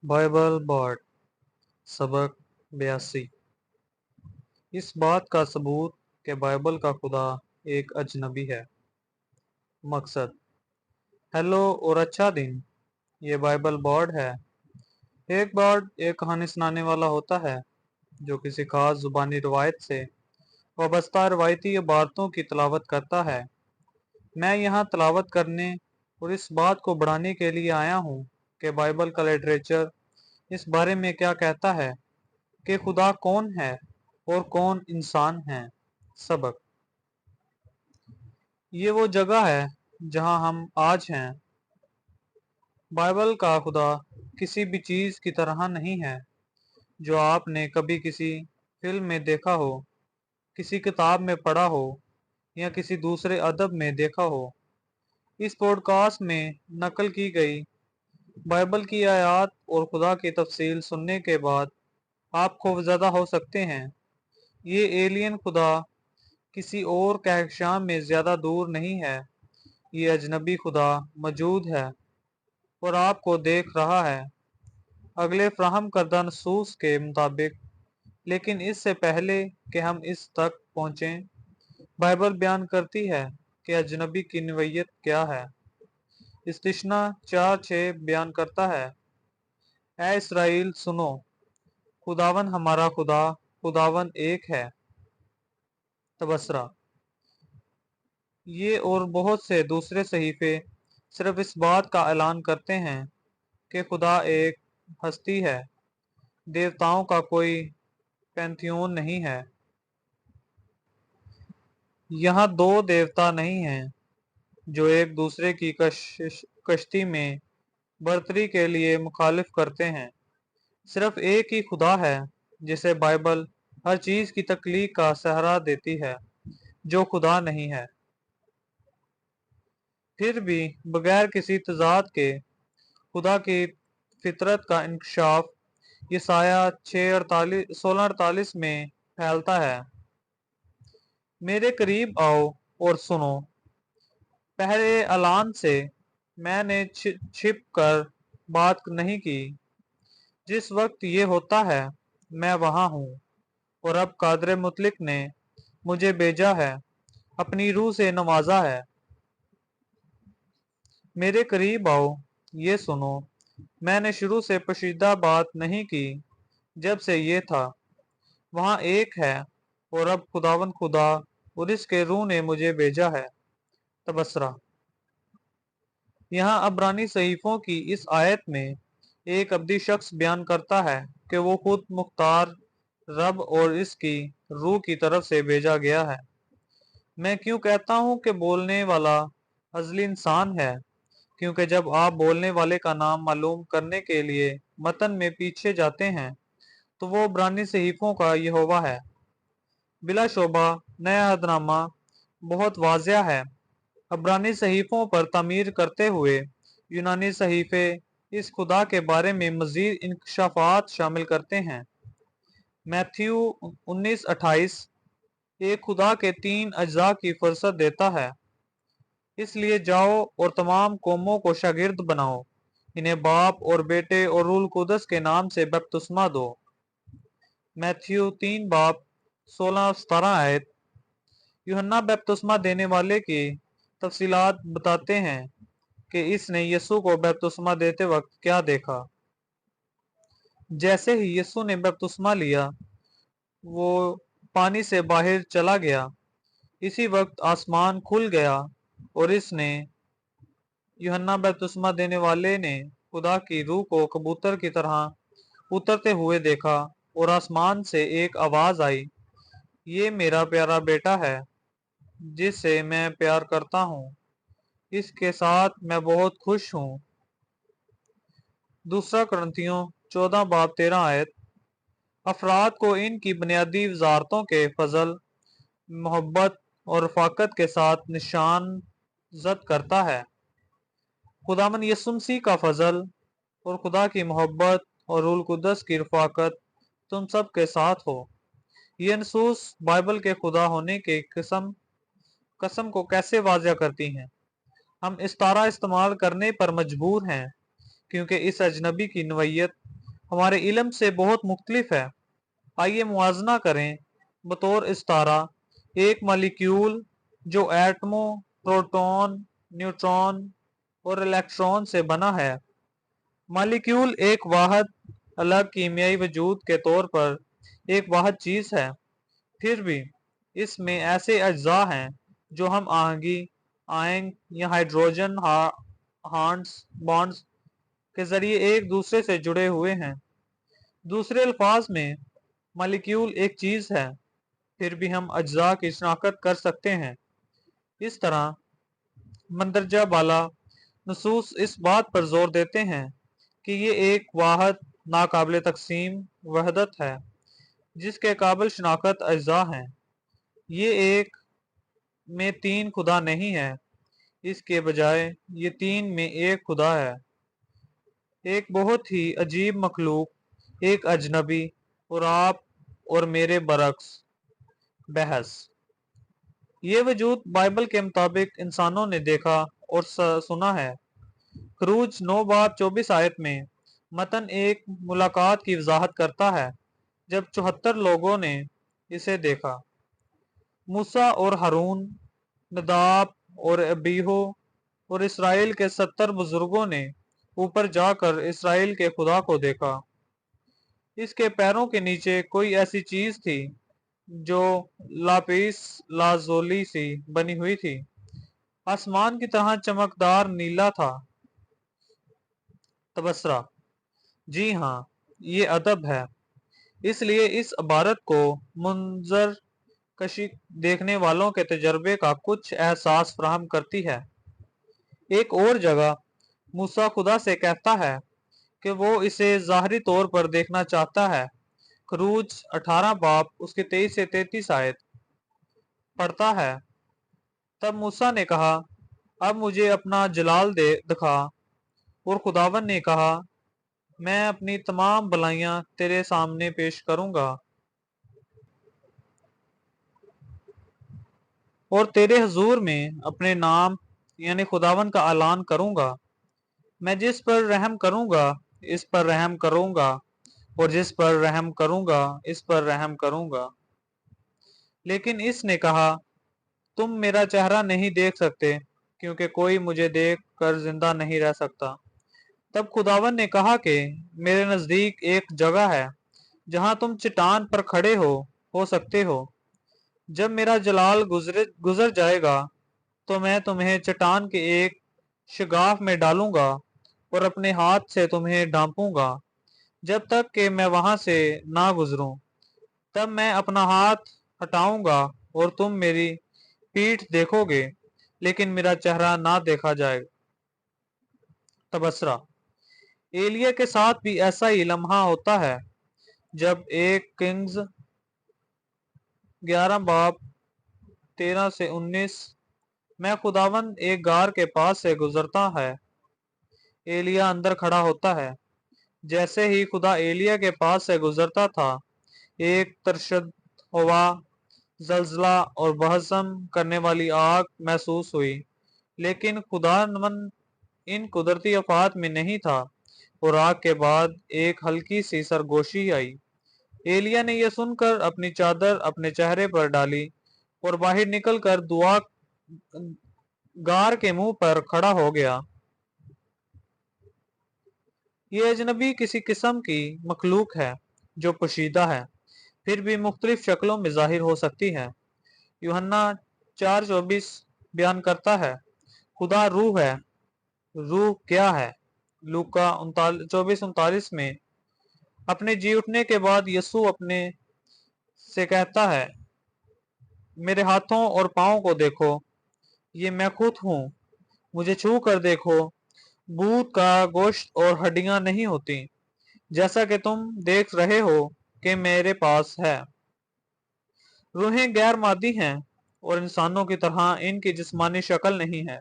Bible baud سبق 82 اس بات کا ثبوت کہ بائبل کا خدا ایک اجنبی ہے۔ مقصد: ہیلو اور اچھا دن۔ یہ بائبل بارڈ ہے۔ ایک بارڈ ایک کہانی سنانے والا ہوتا ہے جو کسی خاص زبانی روایت سے وابستہ روایتی عبارتوں کی تلاوت کرتا ہے۔ میں یہاں تلاوت کرنے اور اس بات کو بڑھانے کے لیے آیا ہوں کہ بائبل کا لٹریچر اس بارے میں کیا کہتا ہے کہ خدا کون ہے اور کون انسان ہیں۔ سبق: یہ وہ جگہ ہے جہاں ہم آج ہیں۔ بائبل کا خدا کسی بھی چیز کی طرح نہیں ہے جو آپ نے کبھی کسی فلم میں دیکھا ہو، کسی کتاب میں پڑھا ہو یا کسی دوسرے ادب میں دیکھا ہو۔ اس پوڈ کاسٹ میں نقل کی گئی بائبل کی آیات اور خدا کی تفصیل سننے کے بعد آپ خوفزدہ ہو سکتے ہیں۔ یہ ایلین خدا کسی اور کہکشاں میں زیادہ دور نہیں ہے۔ یہ اجنبی خدا موجود ہے اور آپ کو دیکھ رہا ہے۔ اگلے فراہم کردہ نصوص کے مطابق، لیکن اس سے پہلے کہ ہم اس تک پہنچیں، بائبل بیان کرتی ہے کہ اجنبی کی نوعیت کیا ہے۔ استثنا 4:6 بیان کرتا ہے: اے اسرائیل سنو، خداوند ہمارا خدا خداوند ایک ہے۔ تبصرہ: یہ اور بہت سے دوسرے صحیفے صرف اس بات کا اعلان کرتے ہیں کہ خدا ایک ہستی ہے، دیوتاؤں کا کوئی پینتھیون نہیں ہے۔ یہاں دو دیوتا نہیں ہیں جو ایک دوسرے کی کشتی میں برتری کے لیے مخالف کرتے ہیں۔ صرف ایک ہی خدا ہے جسے بائبل ہر چیز کی تخلیق کا سہرا دیتی ہے، جو خدا نہیں ہے۔ پھر بھی بغیر کسی تضاد کے خدا کی فطرت کا انکشاف یسایہ 16:48 میں پھیلتا ہے: میرے قریب آؤ اور سنو، پہلے اعلان سے میں نے چھپ کر بات نہیں کی۔ جس وقت یہ ہوتا ہے میں وہاں ہوں، اور اب قادر مطلق نے مجھے بھیجا ہے، اپنی روح سے نوازا ہے۔ میرے قریب آؤ، یہ سنو، میں نے شروع سے پوشیدہ بات نہیں کی جب سے یہ تھا۔ وہاں ایک ہے اور اب خداوند خدا اور اس کے روح نے مجھے بھیجا ہے۔ تبصرہ: یہاں عبرانی صحیفوں کی اس آیت میں ایک ابدی شخص بیان کرتا ہے کہ وہ خود مختار رب اور اس کی روح کی طرف سے بھیجا گیا ہے۔ میں کیوں کہتا ہوں کہ بولنے والا ازلی انسان ہے؟ کیونکہ جب آپ بولنے والے کا نام معلوم کرنے کے لیے متن میں پیچھے جاتے ہیں تو وہ عبرانی صحیفوں کا یہوہ ہے۔ بلا شبہ نیا عہد نامہ بہت واضح ہے۔ عبرانی صحیفوں پر تعمیر کرتے ہوئے یونانی صحیفے اس خدا کے بارے میں مزید انکشافات شامل کرتے ہیں۔ میتھیو 19:28 ایک خدا کے 3 اجزاء کی فہرست دیتا ہے: اس لیے جاؤ اور تمام قوموں کو شاگرد بناؤ، انہیں باپ اور بیٹے اور روح القدس کے نام سے بپتسمہ دو۔ میتھیو 3:16-17 آیت۔ یوحنا بپتسمہ دینے والے کی تفصیلات بتاتے ہیں کہ اس نے یسوع کو بپتسمہ دیتے وقت کیا دیکھا۔ جیسے ہی یسوع نے بپتسمہ لیا، وہ پانی سے باہر چلا گیا، اسی وقت آسمان کھل گیا اور اس نے یوحنا بپتسمہ دینے والے نے خدا کی روح کو کبوتر کی طرح اترتے ہوئے دیکھا، اور آسمان سے ایک آواز آئی: یہ میرا پیارا بیٹا ہے جس سے میں پیار کرتا ہوں، اس کے ساتھ میں بہت خوش ہوں۔ دوسرا کرنتھیوں 14:13 آیت۔ افراد کو ان کی بنیادی وزارتوں کے فضل، محبت اور رفاقت کے ساتھ نشان زد کرتا ہے۔ خداوند یسوع مسیح کا فضل اور خدا کی محبت اور روح القدس کی رفاقت تم سب کے ساتھ ہو۔ یہ نصوص بائبل کے خدا ہونے کی قسم کو کیسے واضح کرتی ہیں؟ ہم استعارہ استعمال کرنے پر مجبور ہیں کیونکہ اس اجنبی کی نوعیت हमारे इल्म से बहुत मुख्तलिफ है। आइए मुआजना करें। बतौर इस्तारा, एक मालिक्यूल जो एटमों, प्रोटॉन, न्यूट्रॉन और इलेक्ट्रॉन से बना है। मालिक्यूल एक वाहिद अलग कीमियाई वजूद के तौर पर एक वाहिद चीज है। फिर भी इसमें ऐसे अज्जा हैं जो हम आहंगी, आयन या हाइड्रोजन बॉन्ड्स के जरिए एक दूसरे से जुड़े हुए हैं। दूसरे अल्फाज में, मालिक्यूल एक चीज है, फिर भी हम अज्जा की शनाख्त कर सकते हैं। इस तरह मंदरजा बाला नसूस इस बात पर जोर देते हैं कि ये एक वाहिद नाकाबिल तकसीम वहदत है जिसके काबिल शनाख्त अज्जा हैं। ये एक में तीन खुदा नहीं है, इसके बजाय ये तीन में एक खुदा है। एक बहुत ही अजीब मखलूक, एक अजनबी, और आप और मेरे बरक्स। बहस। ये वजूद बाइबल के मुताबिक इंसानों ने देखा और सुना है। खरूज 9 बाब 24 आयत में मतन एक मुलाकात की वजाहत करता है जब 74 लोगों ने इसे देखा। मूसा और हारून, नदाब और अबीहो और इसराइल के 70 बुजुर्गों ने ऊपर जाकर इसराइल के खुदा को देखा। इसके पैरों के नीचे कोई ऐसी चीज थी जो लापिस लाजोली सी बनी हुई थी, आसमान की तरह चमकदार नीला था। तबसरा। जी हाँ, ये अदब है, इसलिए इस इबारत को मुंजर कशी देखने वालों के तजर्बे का कुछ एहसास फराहम करती है। एक और जगह मूसा खुदा से कहता है कि वो इसे ज़ाहरी तौर पर देखना चाहता है। खरूज 18 बाब उसके 23 से 33 आयत पढ़ता है। तब मूसा ने कहा, अब मुझे अपना जलाल दिखा। और खुदावन ने कहा, मैं अपनी तमाम भलाइयां तेरे सामने पेश करूंगा और तेरे हजूर में अपने नाम यानी खुदावन का ऐलान करूंगा। मैं जिस पर रहम करूंगा इस पर रहम करूंगा, और जिस पर रहम करूंगा इस पर रहम करूंगा। लेकिन इसने कहा, तुम मेरा चेहरा नहीं देख सकते, क्योंकि कोई मुझे देख कर जिंदा नहीं रह सकता। तब खुदावन ने कहा कि मेरे नजदीक एक जगह है जहां तुम चट्टान पर खड़े हो सकते हो। जब मेरा जलाल गुजर जाएगा तो मैं तुम्हें चट्टान के एक शगाफ में डालूंगा और अपने हाथ से तुम्हें ढांपूंगा जब तक कि मैं वहां से ना गुजरूं। तब मैं अपना हाथ हटाऊंगा और तुम मेरी पीठ देखोगे, लेकिन मेरा चेहरा ना देखा जाएगा। तबसरा। एलिया के साथ भी ऐसा ही लम्हा होता है जब एक किंग्स 11 बाब 13 से 19 मैं खुदावन एक गार के पास से गुजरता है। एलिया अंदर खड़ा होता है। जैसे ही खुदा एलिया के पास से गुजरता था, एक तरशद हवा, जलजला और बहसम करने वाली आग महसूस हुई। लेकिन खुदावन इन कुदरती आफात में नहीं था, और आग के बाद एक हल्की सी सरगोशी आई। एलिया ने यह सुनकर अपनी चादर अपने चेहरे पर डाली और बाहर निकलकर दुआ गार के मुंह पर खड़ा हो गया। ये अजनबी किसी किस्म की मखलूक है जो पोशीदा है, फिर भी मुख्तलिफ शक्लों में जाहिर हो सकती है। यूहन्ना 4:24 बयान करता है, खुदा रूह है। रूह क्या है? लूका 24:39 में अपने जी उठने के बाद यसू अपने से कहता है, मेरे हाथों और पांवों को देखो, ये मैं खुद हूँ। मुझे छू कर देखो, बूत का गोश्त और हड्डियां नहीं होती, जैसा कि तुम देख रहे हो कि मेरे पास है। रूहें गैर मादी हैं और इंसानों की तरह इनकी जिस्मानी शक्ल नहीं है,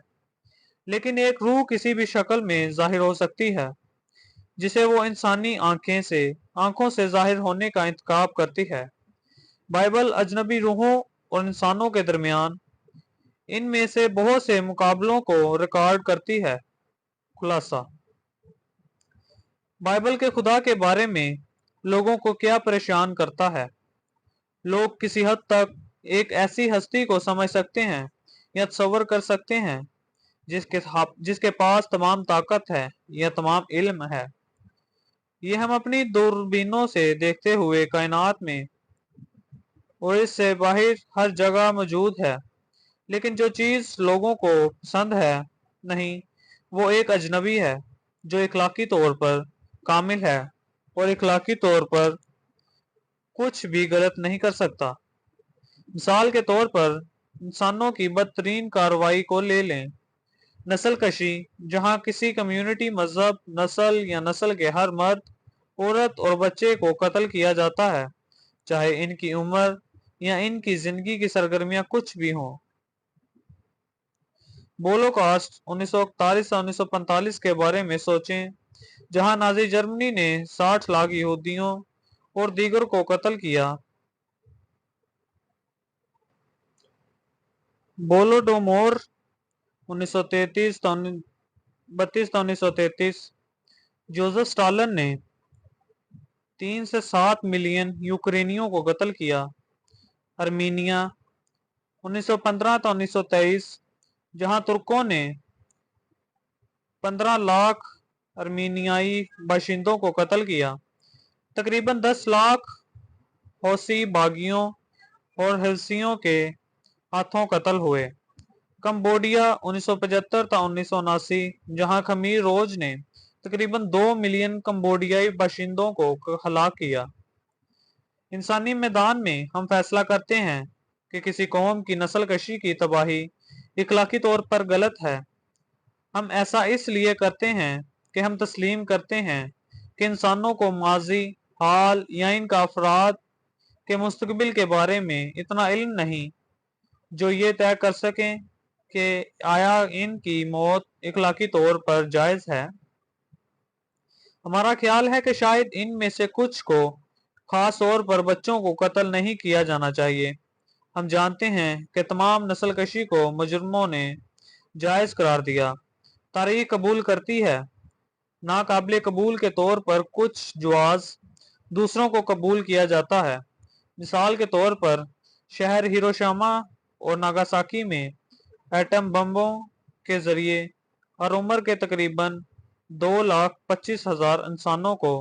लेकिन एक रूह किसी भी शक्ल में जाहिर हो सकती है जिसे वो इंसानी आंखों से जाहिर होने का इंतखाब करती है। बाइबल अजनबी रूहों और इंसानों के दरमियान इनमें से बहुत से मुकाबलों को रिकॉर्ड करती है। खुलासा। बाइबल के खुदा के बारे में लोगों को क्या परेशान करता है? लोग किसी हद तक एक ऐसी हस्ती को समझ सकते हैं या तस्वर कर सकते हैं जिसके पास तमाम ताकत है या तमाम इल्म है। ये हम अपनी दूरबीनों से देखते हुए कायनात में और इससे बाहर हर जगह मौजूद है। लेकिन जो चीज लोगों को पसंद है नहीं, वो एक अजनबी है जो इखलाकी तौर पर कामिल है और इखलाकी तौर पर कुछ भी गलत नहीं कर सकता। मिसाल के तौर पर इंसानों की बदतरीन कार्रवाई को ले लें, नस्ल कशी, जहां किसी कम्युनिटी, मजहब, नस्ल या नस्ल के हर मर्द, औरत और बच्चे को कत्ल किया जाता है, चाहे इनकी उम्र या इनकी जिंदगी की सरगर्मियां कुछ भी हों। होलोकॉस्ट 1941 से 1945 के बारे में सोचें, जहां नाजी जर्मनी ने 60 लाख यहूदियों और दीगर को कत्ल किया। बोलोडोमोर 1932 जोसेफ स्टालिन ने 3 से 7 मिलियन यूक्रेनियों को कत्ल किया। अर्मीनिया 1915 तो 1923, जहां तुर्कों ने 15 लाख अर्मीनियाई बाशिंदों को कत्ल किया। तकरीबन 10 लाख हौसी बागियों और हल्सियों के हाथों कत्ल हुए। कंबोडिया 1975 था 1979, जहां खमीर रोज ने तकरीबन 2 मिलियन कंबोडियाई बाशिंदों को हलाक किया। इंसानी मैदान में हम फैसला करते हैं कि किसी कौम की नस्ल कशी की तबाही इखलाकी तौर पर गलत है। हम ऐसा इसलिए करते हैं कि हम तस्लीम करते हैं कि इंसानों को माजी, हाल या इनका अफराद के मुस्तकबिल के बारे में इतना इल्म नहीं जो ये तय कर सकें कि आया इनकी मौत इखलाकी तौर पर जायज है। हमारा ख्याल है कि शायद इनमें से कुछ को, खास तौर पर बच्चों को, कत्ल नहीं किया जाना चाहिए। हम जानते हैं कि तमाम नस्ल कशी को मुजरमों ने जायज करार दिया। तारीख कबूल करती है। नाकाबिल कबूल के तौर पर कुछ जवाज दूसरों को कबूल किया जाता है। मिसाल के तौर पर शहर हिरोशिमा और नागासाकी में एटम बमों के जरिए हर उम्र के तकरीबन 2,25,000 इंसानों को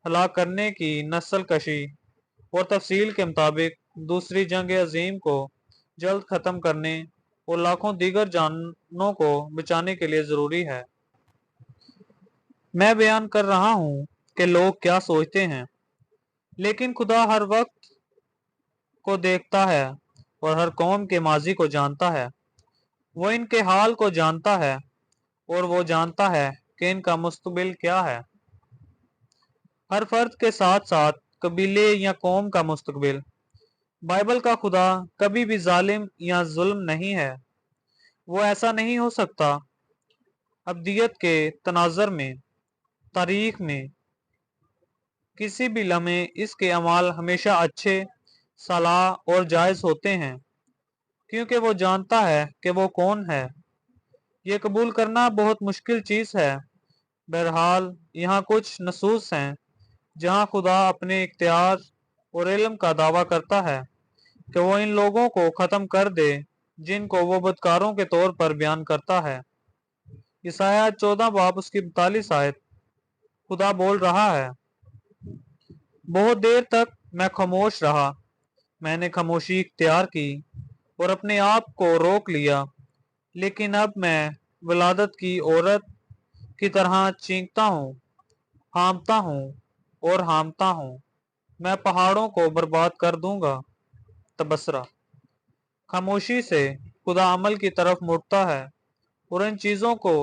हलाक करने की नस्ल कशी और तफसील के मुताबिक दूसरी जंग अजीम को जल्द खत्म करने और लाखों दीगर जानों को बचाने के लिए जरूरी है। मैं बयान कर रहा हूँ कि लोग क्या सोचते हैं, लेकिन खुदा हर वक्त को देखता है और हर कौम के माजी को जानता है। वो इनके हाल को जानता है और वो जानता है कि इनका मुस्तकबिल क्या है। हर फर्द के साथ साथ कबीले या कौम का मुस्तकबिल। बाइबल का खुदा कभी भी जालिम या जुल्म नहीं है। वो ऐसा नहीं हो सकता। अब्दियत के तनाज़र में, तारीख में, किसी भी लम्हे इसके अमाल हमेशा अच्छे, सलाह और जायज होते हैं, क्योंकि वो जानता है कि वो कौन है। ये कबूल करना बहुत मुश्किल चीज़ है। बहरहाल, यहाँ कुछ नसूस हैं जहाँ खुदा अपने इख्तियार और इल्म का दावा करता है कि वो इन लोगों को ख़त्म कर दे जिनको वो बदकारों के तौर पर बयान करता है। यसाया 14 बाब उसकी 42 आयत। खुदा बोल रहा है, बहुत देर तक मैं खामोश रहा। मैंने खामोशी इख्तियार की और अपने आप को रोक लिया, लेकिन अब मैं विलादत की औरत की तरह चीखता हूँ, हांफता हूँ और हांफता हूँ। मैं पहाड़ों को बर्बाद कर दूंगा। तबसरा। खामोशी से खुदा अमल की तरफ मुड़ता है और इन चीज़ों को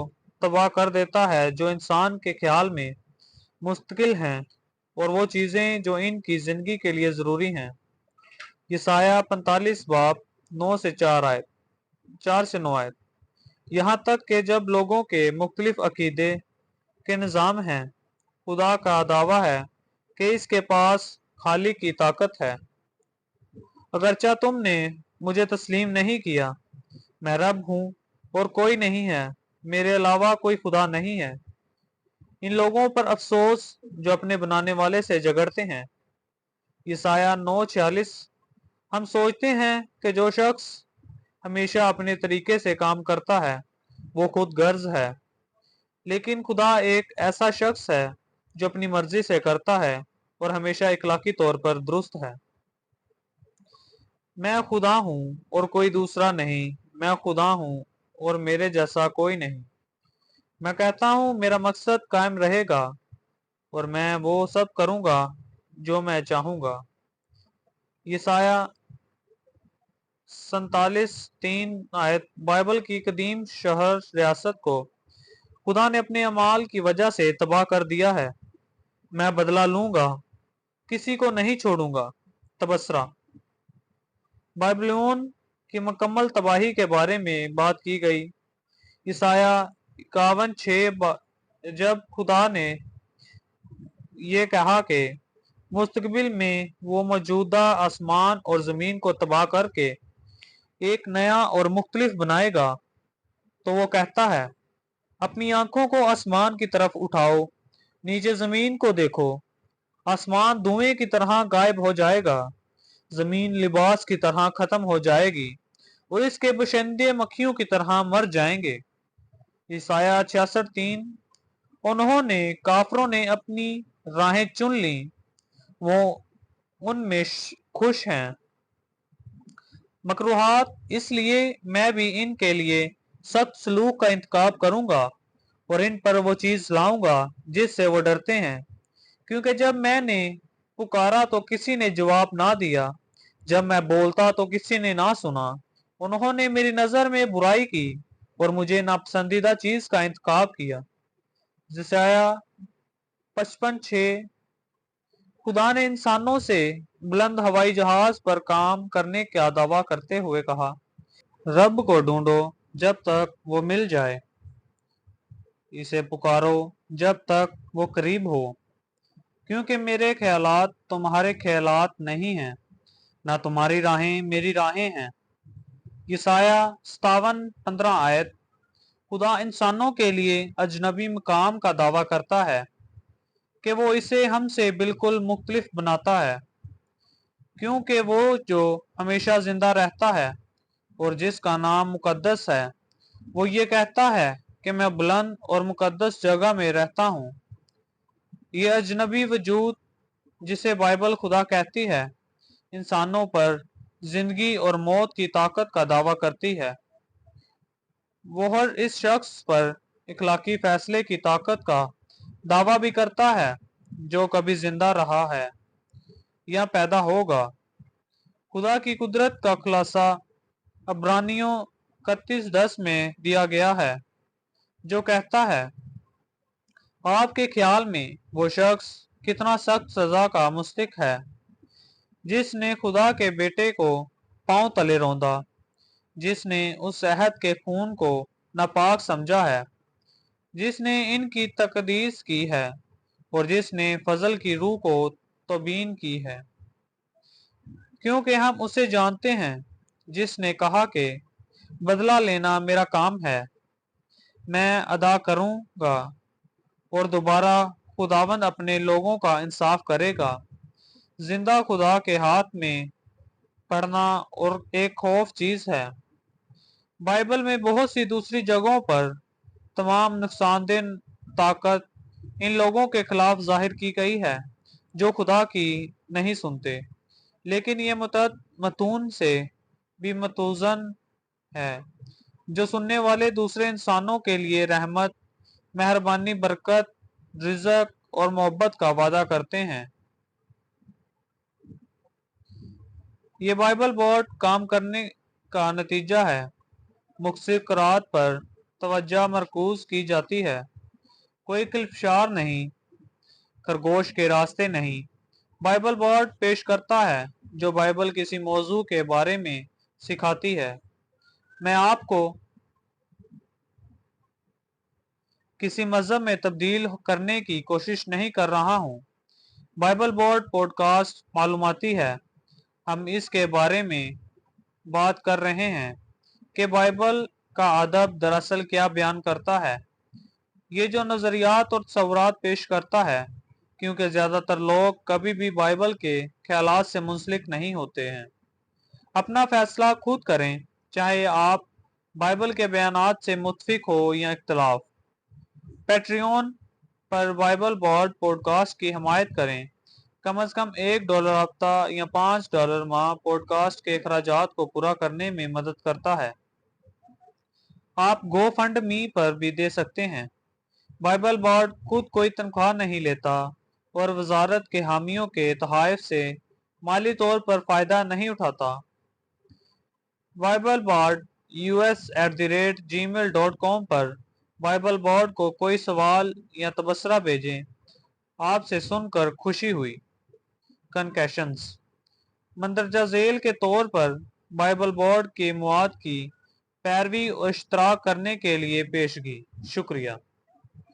तबाह कर देता है जो इंसान के ख्याल में मुस्तकिल हैं और वो चीज़ें जो इनकी ज़िंदगी के लिए ज़रूरी हैं। यसाया 45 बाब 9 से 4 आयत, 4 से 9 आयत। यहाँ तक कि जब लोगों के मुख्तलिफ अकीदे के निज़ाम हैं, खुदा का दावा है कि इसके पास खालिक की ताकत है। अगरचा तुमने मुझे तस्लीम नहीं किया, मैं रब हूँ और कोई नहीं है, मेरे अलावा कोई खुदा नहीं है। इन लोगों पर अफसोस जो अपने बनाने वाले से झगड़ते हैं। यसाया 9:46। हम सोचते हैं कि जो शख्स हमेशा अपने तरीके से काम करता है वो खुद गर्ज है, लेकिन खुदा एक ऐसा शख्स है जो अपनी मर्जी से करता है और हमेशा इखलाकी तौर पर दुरुस्त है। मैं खुदा हूँ और कोई दूसरा नहीं, मैं खुदा हूँ और मेरे जैसा कोई नहीं। मैं कहता हूँ मेरा मकसद कायम रहेगा और मैं वो सब करूँगा जो मैं चाहूँगा। यसाया 47:3 आयत बाइबल की कदीम शहर रियासत को खुदा ने अपने अमाल की वजह से तबाह कर दिया है। मैं बदला लूंगा, किसी को नहीं छोड़ूंगा। तबसरा। बाइबलोन की मुकम्मल तबाही के बारे में बात की गई। ईसाया 51:6 जब खुदा ने ये कहा कि मुस्तकबिल में वो मौजूदा आसमान और ज़मीन को तबाह करके एक नया और मुख्तलिफ बनाएगा, तो वो कहता है, अपनी आंखों को आसमान की तरफ उठाओ, नीचे ज़मीन को देखो। आसमान धुएं की तरह गायब हो जाएगा, ज़मीन लिबास की तरह ख़त्म हो जाएगी और इसके बशिंदे मक्खियों की तरह मर जाएंगे। ईसाया 66:3। उन्होंने काफरों ने अपनी राहें चुन ली, वो उनमें खुश हैं। मकरूहात, इसलिए मैं भी इनके लिए सख्त सलूक का इंतखाब करूंगा और इन पर वो चीज लाऊंगा जिससे वो डरते हैं। क्योंकि जब मैंने पुकारा तो किसी ने जवाब ना दिया, जब मैं बोलता तो किसी ने ना सुना। उन्होंने मेरी नजर में बुराई की और मुझे नापसंदीदा चीज का इंतखाब किया। यसाया 55:6। खुदा ने इंसानों से बुलंद हवाई जहाज पर काम करने का दावा करते हुए कहा, रब को ढूंढो जब तक वो मिल जाए, इसे पुकारो जब तक वो करीब हो, क्योंकि मेरे ख्यालात तुम्हारे ख्यालात नहीं हैं, ना तुम्हारी राहें मेरी राहें हैं। यसाया 57:15 आयत। खुदा इंसानों के लिए अजनबी मकाम का दावा करता है कि वो इसे हमसे बिल्कुल मुख्तलिफ बनाता है, क्योंकि वो जो हमेशा जिंदा रहता है और जिसका नाम मुकद्दस है, वो ये कहता है कि मैं बुलंद और मुकद्दस जगह में रहता हूँ। ये अजनबी वजूद जिसे बाइबल खुदा कहती है, इंसानों पर जिंदगी और मौत की ताकत का दावा करती है। वो हर इस शख्स पर इखलाकी फैसले की ताकत का दावा भी करता है जो कभी जिंदा रहा है या पैदा होगा। खुदा की कुदरत का खुलासा अब्रानियों 31:10 में दिया गया है, जो कहता है, आपके ख्याल में वो शख्स कितना सख्त सजा का मुस्तहिक है जिसने खुदा के बेटे को पांव तले रौंदा, जिसने उस अहद के खून को नापाक समझा है, जिसने इनकी तकदीस की है और जिसने फजल की रूह को तौबीन की है। क्योंकि हम उसे जानते हैं जिसने कहा कि बदला लेना मेरा काम है, मैं अदा करूंगा। और दोबारा खुदावंद अपने लोगों का इंसाफ करेगा। जिंदा खुदा के हाथ में पड़ना और एक खौफ चीज है। बाइबल में बहुत सी दूसरी जगहों पर तमाम नुकसानदेह ताकत इन लोगों के खिलाफ जाहिर की गई है जो खुदा की नहीं सुनते, लेकिन ये मतून से भी मतूजन है, जो सुनने वाले दूसरे इंसानों के लिए रहमत, मेहरबानी, बरकत, रिज़्क और मोहब्बत का वादा करते हैं। ये बाइबल बोर्ड काम करने का नतीजा है। मुख्तलिफ क़रात पर तवज्जो मरकूज की जाती है, कोई खिलफशार नहीं, खरगोश के रास्ते नहीं। बाइबल बोर्ड पेश करता है जो बाइबल किसी मौजू के बारे में सिखाती है। मैं आपको किसी मजहब में तब्दील करने की कोशिश नहीं कर रहा हूँ। बाइबल बोर्ड पॉडकास्ट मालूमाती है। हम इसके बारे में बात कर रहे हैं कि बाइबल का अदब दरअसल क्या बयान करता है। یہ جو نظریات اور تصورات پیش کرتا ہے، کیونکہ زیادہ تر لوگ کبھی بھی بائبل کے خیالات سے منسلک نہیں ہوتے ہیں۔ اپنا فیصلہ خود کریں، چاہے آپ بائبل کے بیانات سے متفق ہو یا اختلاف۔ پیٹریون پر بائبل بورڈ پوڈ کاسٹ کی حمایت کریں۔ کم از کم $1 ہفتہ یا $5 ماہ پوڈ کاسٹ کے اخراجات کو پورا کرنے میں مدد کرتا ہے۔ آپ گو فنڈ می پر بھی دے سکتے ہیں۔ بائبل بورڈ خود کوئی تنخواہ نہیں لیتا اور وزارت کے حامیوں کے تحائف سے مالی طور پر فائدہ نہیں اٹھاتا۔ بائبل بورڈ US@gmail.com پر بائبل بورڈ کو کوئی سوال یا تبصرہ بھیجیں۔ آپ سے سن کر خوشی ہوئی۔ کنکیشنز: مندرجہ ذیل کے طور پر بائبل بورڈ کے مواد کی پیروی اور اشتراک کرنے کے لیے پیشگی۔ شکریہ۔